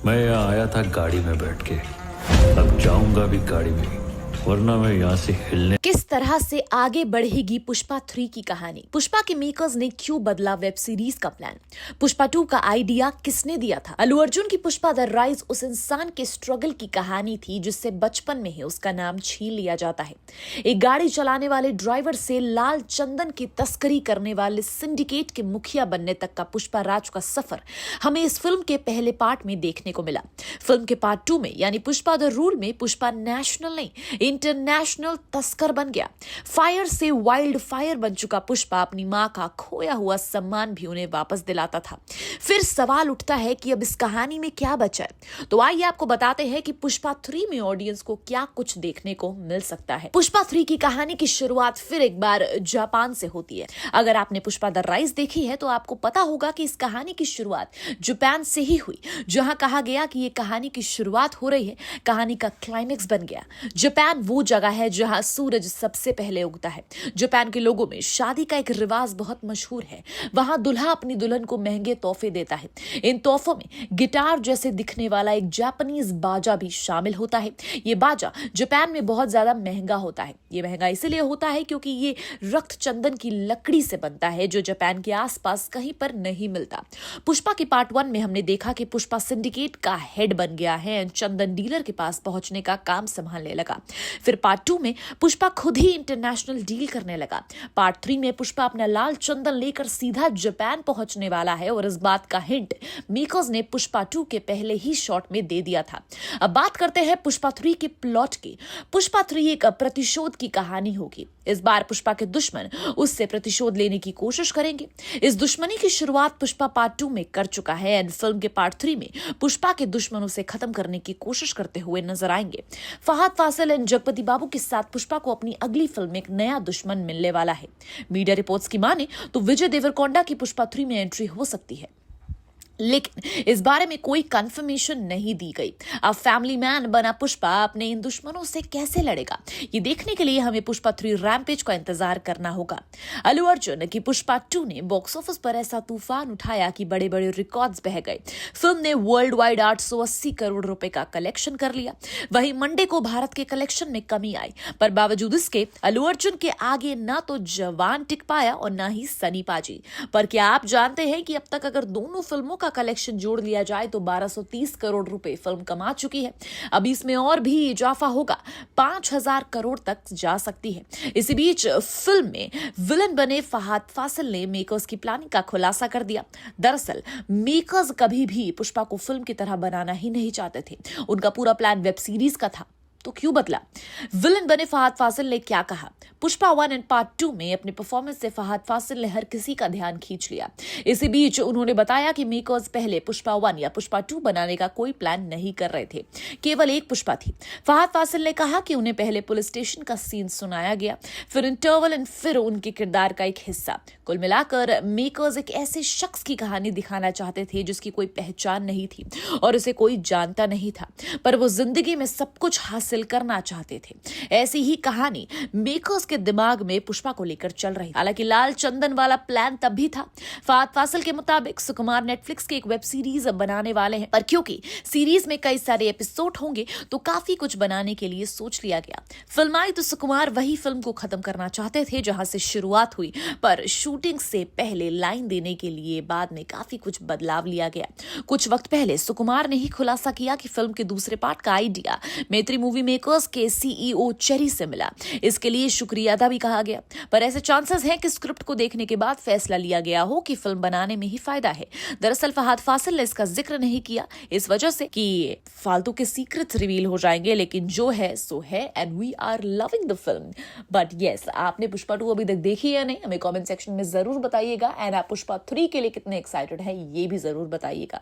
मैं यहाँ आया था गाड़ी में बैठ के, अब जाऊंगा भी गाड़ी में, वरना मैं यहाँ से हिलने। किस तरह से आगे बढ़ेगी पुष्पा 3 की कहानी? पुष्पा के मेकर्स ने क्यों बदला वेब सीरीज का प्लान? पुष्पा 2 का आइडिया किसने दिया था? अल्लू अर्जुन की पुष्पा द राइज उस इंसान के स्ट्रगल की कहानी थी जिससे बचपन में ही उसका नाम छीन लिया जाता है। एक गाड़ी चलाने वाले ड्राइवर से लाल चंदन की तस्करी करने वाले सिंडिकेट के मुखिया बनने तक का पुष्पा राज का सफर हमें इस फिल्म के पहले पार्ट में देखने को मिला। फिल्म के पार्ट 2 में यानी पुष्पा द रूल में पुष्पा नेशनल नहीं इंटरनेशनल तस्कर बन गया। फायर से वाइल्ड फायर बन चुका पुष्पा अपनी मां का खोया हुआ सम्मान भी उन्हें वापस दिलाता था। फिर सवाल उठता है कि अब इस कहानी में क्या बचा है? तो आइए आपको बताते हैं कि पुष्पा 3 में ऑडियंस को क्या कुछ देखने को मिल सकता है। पुष्पा 3 की कहानी की शुरुआत फिर एक बार जापान से होती है। अगर आपने पुष्पा द राइज देखी है तो आपको पता होगा कि इस कहानी की शुरुआत जापान से ही हुई, जहां कहा गया कि ये कहानी की शुरुआत हो रही है, कहानी का क्लाइमेक्स बन गया। जापान वो जगह है जहां सूरज सबसे पहले उगता है। जापान के लोगों में शादी का एक रिवाज बहुत मशहूर है। वहां दुल्हा अपनी दुल्हन को महंगे तोहफे देता है। इन तोहफों में गिटार जैसे दिखने वाला एक जापानीज बाजा भी शामिल होता है। ये बाजा जापान में बहुत ज्यादा महंगा होता है। ये महंगा इसलिए होता है क्योंकि ये रक्त चंदन की लकड़ी से बनता है, जो जापान के आसपास कहीं पर नहीं मिलता। पुष्पा के पार्ट 1 में हमने देखा कि पुष्पा सिंडिकेट का हेड बन गया है, चंदन डीलर के पास पहुंचने का काम संभालने लगा। फिर पार्ट 2 में पुष्पा खुद ही इंटरनेशनल डील करने लगा। पार्ट 3 में पुष्पा अपना लाल चंदन लेकर सीधा जापान पहुंचने वाला है और इस बात का हिंट मेकर्स ने पुष्पा 2 के पहले ही शॉट में दे दिया था। अब बात करते हैं पुष्पा 3 के प्लॉट की। पुष्पा 3 एक प्रतिशोध की कहानी होगी। इस बार पुष्पा के दुश्मन उससे प्रतिशोध लेने की कोशिश करेंगे। इस दुश्मनी की शुरुआत पुष्पा पार्ट 2 में कर चुका है एंड फिल्म के पार्ट 3 में पुष्पा के दुश्मन उसे खत्म करने की कोशिश करते हुए नजर आएंगे। फहद फासिल एंड जगपति बाबू के साथ पुष्पा को अपनी अगली फिल्म में एक नया दुश्मन मिलने वाला है। मीडिया रिपोर्ट्स की माने तो विजय देवरकोंडा की पुष्पा 3 में एंट्री हो सकती है, लेकिन इस बारे में कोई कंफर्मेशन नहीं दी गई। अब फैमिली मैन बना पुष्पा अपने इन दुश्मनों से कैसे लड़ेगा, ये देखने के लिए हमें पुष्पा 3 रैम्पेज का इंतजार करना होगा। अल्लू अर्जुन की पुष्पा 2 ने बॉक्स ऑफिस पर ऐसा तूफान उठाया कि बड़े बड़े रिकॉर्ड्स बह गए। फिल्म ने वर्ल्ड वाइड 880 करोड़ रुपए का कलेक्शन कर लिया। वहीं मंडे को भारत के कलेक्शन में कमी आई, पर बावजूद इसके अल्लू अर्जुन के आगे ना तो जवान टिक पाया और ना ही सनी पाजी। पर क्या आप जानते हैं कि अब तक अगर दोनों फिल्मों का कलेक्शन जोड़ लिया जाए तो 1230 करोड़ रुपए फिल्म कमा चुकी है। अब इसमें और भी इजाफा होगा, 5000 करोड़ तक जा सकती है। इसी बीच फिल्म में विलन बने फहद फासिल ने मेकर्स की प्लानिंग का खुलासा कर दिया। दरअसल मेकर्स कभी भी पुष्पा को फिल्म की तरह बनाना ही नहीं चाहते थे। उनका पूरा प्लान वेब सीरीज का था। तो क्यों बदला? विलन बने फहद फासिल ने क्या कहा? पुष्पा 1 एंड पार्ट 2 में अपने परफॉर्मेंस से फहद फासिल ने हर किसी का ध्यान खींच लिया। इसी बीच उन्होंने बताया कि मेकर्स पहले पुष्पा 1 या पुष्पा 2 बनाने का कोई प्लान नहीं कर रहे थे, केवल एक पुष्पा थी। फहद फासिल ने कहा कि उन्हें पहले पुलिस स्टेशन का सीन सुनाया गया, फिर इंटरवल एंड फिर उनके किरदार का एक हिस्सा। कुल मिलाकर मेकर्स एक ऐसे शख्स की कहानी दिखाना चाहते थे जिसकी कोई पहचान नहीं थी और उसे कोई जानता नहीं था, पर वो जिंदगी में सब कुछ हासिल करना चाहते थे। ऐसी ही कहानी मेकर्स के दिमाग में पुष्पा को लेकर चल रही। हालांकि लाल चंदन वाला प्लान तब भी था। फहद फासिल के मुताबिक सुकुमार नेटफ्लिक्स की एक वेब सीरीज बनाने वाले हैं, पर क्योंकि सीरीज में कई सारे एपिसोड होंगे तो काफी कुछ बनाने के लिए सोच लिया गया। फिल्म आई तो सुकुमार वही फिल्म को खत्म करना चाहते थे जहां से शुरुआत हुई, पर शूटिंग से पहले लाइन देने के लिए बाद में काफी कुछ बदलाव लिया गया। कुछ वक्त पहले सुकुमार ने ही खुलासा किया कि फिल्म के दूसरे पार्ट का आइडिया मैत्री मूवी मेकर्स के सीईओ चेरी से मिला। इसके लिए शुक्रिया अदा भी कहा गया, पर ऐसे चांसेस हैं कि स्क्रिप्ट को देखने के बाद फैसला लिया गया हो कि फिल्म बनाने में ही फायदा है। दरअसल फहद फासिल ने इसका जिक्र नहीं किया, इस वजह से कि फालतू के सीक्रेट्स रिवील हो जाएंगे, लेकिन जो है सो है and we are loving the film. But yes, आपने पुष्पा 2 अभी तक देखी है नहीं, हमें कमेंट सेक्शन में जरूर बताइएगा एंड आप पुष्पा 3 के लिए कितने एक्साइटेड हैं ये भी जरूर बताइएगा।